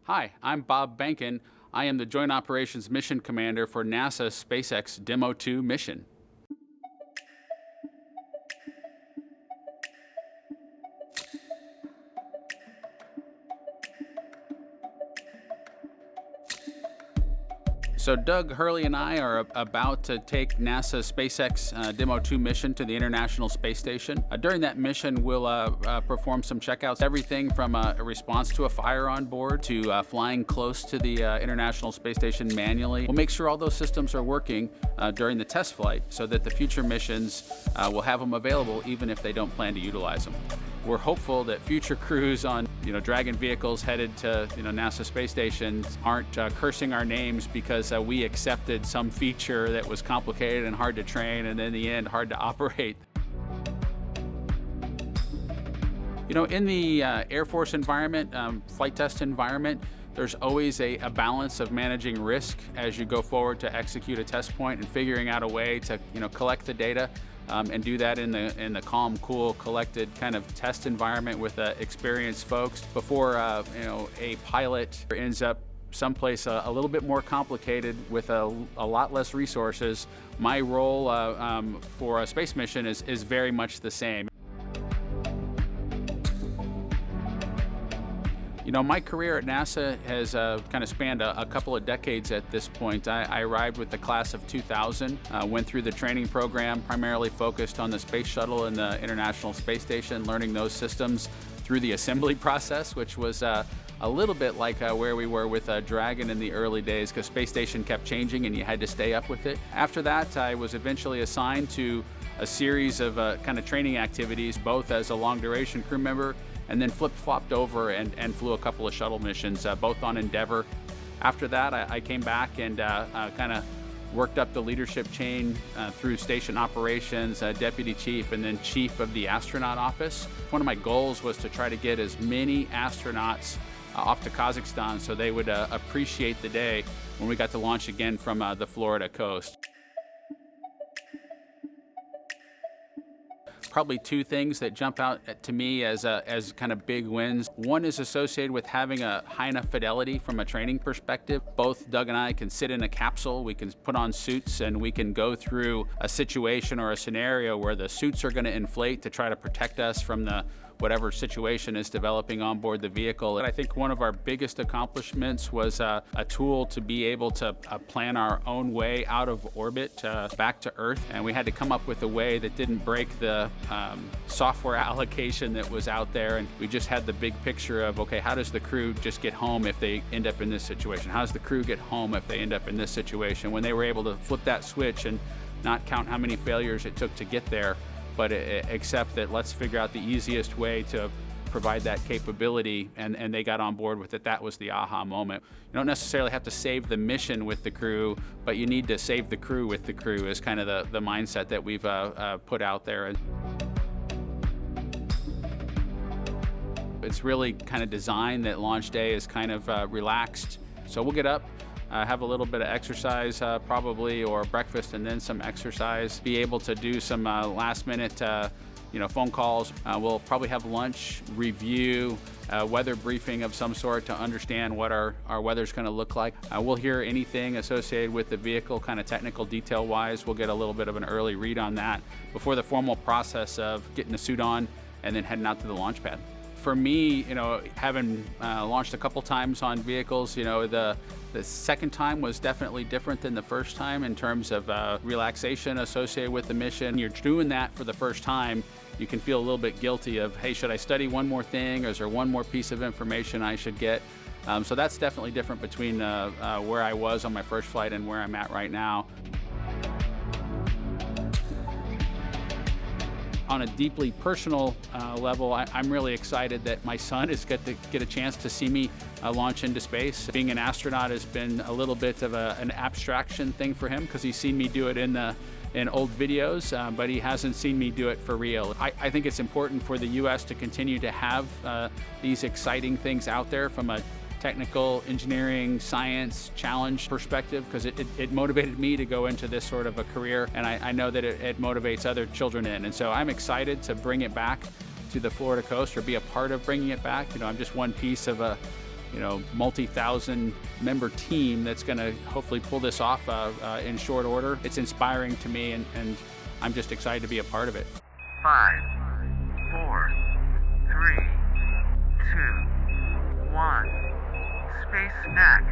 Hi, I'm Bob Behnken. I am the Joint Operations Mission Commander for NASA's SpaceX Demo 2 mission. So Doug Hurley and I are about to take NASA's SpaceX Demo 2 mission to the International Space Station. During that mission, we'll perform some checkouts, everything from a response to a fire on board to flying close to the International Space Station manually. We'll make sure all those systems are working during the test flight so that the future missions will have them available even if they don't plan to utilize them. We're hopeful that future crews on Dragon vehicles headed to NASA space station aren't cursing our names because we accepted some feature that was complicated and hard to train and in the end hard to operate. In the Air Force environment, flight test environment, there's always a balance of managing risk as you go forward to execute a test point and figuring out a way to collect the data and do that in the calm, cool, collected kind of test environment with experienced folks before a pilot ends up someplace a little bit more complicated with a lot less resources. My role for a space mission is very much the same. My career at NASA has kind of spanned a couple of decades at this point. I arrived with the class of 2000, went through the training program, primarily focused on the space shuttle and the International Space Station, learning those systems through the assembly process, which was a little bit like where we were with Dragon in the early days, because space station kept changing and you had to stay up with it. After that, I was eventually assigned to a series of kind of training activities, both as a long-duration crew member and then flip-flopped over and flew a couple of shuttle missions, both on Endeavour. After that, I came back and kind of worked up the leadership chain through station operations, deputy chief, and then chief of the astronaut office. One of my goals was to try to get as many astronauts off to Kazakhstan so they would appreciate the day when we got to launch again from the Florida coast. Probably two things that jump out to me as kind of big wins. One is associated with having a high enough fidelity from a training perspective. Both Doug and I can sit in a capsule, we can put on suits, and we can go through a situation or a scenario where the suits are going to inflate to try to protect us from whatever situation is developing on board the vehicle. I think one of our biggest accomplishments was a tool to be able to plan our own way out of orbit back to Earth, and we had to come up with a way that didn't break the software allocation that was out there, and we just had the big picture of, okay, how does the crew just get home if they end up in this situation? How does the crew get home if they end up in this situation? When they were able to flip that switch and not count how many failures it took to get there, but accept that let's figure out the easiest way to provide that capability, and they got on board with it. That was the aha moment. You don't necessarily have to save the mission with the crew, but you need to save the crew with the crew is kind of the mindset that we've put out there. It's really kind of designed that launch day is kind of relaxed. So we'll get up, have a little bit of exercise probably, or breakfast and then some exercise, be able to do some last minute phone calls. We'll probably have lunch, review, weather briefing of some sort to understand what our weather's going to look like. We'll hear anything associated with the vehicle, kind of technical detail wise. We'll get a little bit of an early read on that before the formal process of getting the suit on and then heading out to the launch pad. For me, having launched a couple times on vehicles, the second time was definitely different than the first time in terms of relaxation associated with the mission. You're doing that for the first time, you can feel a little bit guilty of, hey, should I study one more thing, or is there one more piece of information I should get? So that's definitely different between where I was on my first flight and where I'm at right now. On a deeply personal level, I'm really excited that my son is going to get a chance to see me launch into space. Being an astronaut has been a little bit of an abstraction thing for him because he's seen me do it in old videos, but he hasn't seen me do it for real. I think it's important for the U.S. to continue to have these exciting things out there from a technical, engineering, science, challenge perspective, because it motivated me to go into this sort of a career, and I know that it motivates other children in. And so I'm excited to bring it back to the Florida coast, or be a part of bringing it back. I'm just one piece of a multi-thousand member team that's going to hopefully pull this off in short order. It's inspiring to me, and I'm just excited to be a part of it. 5, 4, 3, 2, 1. Space snack.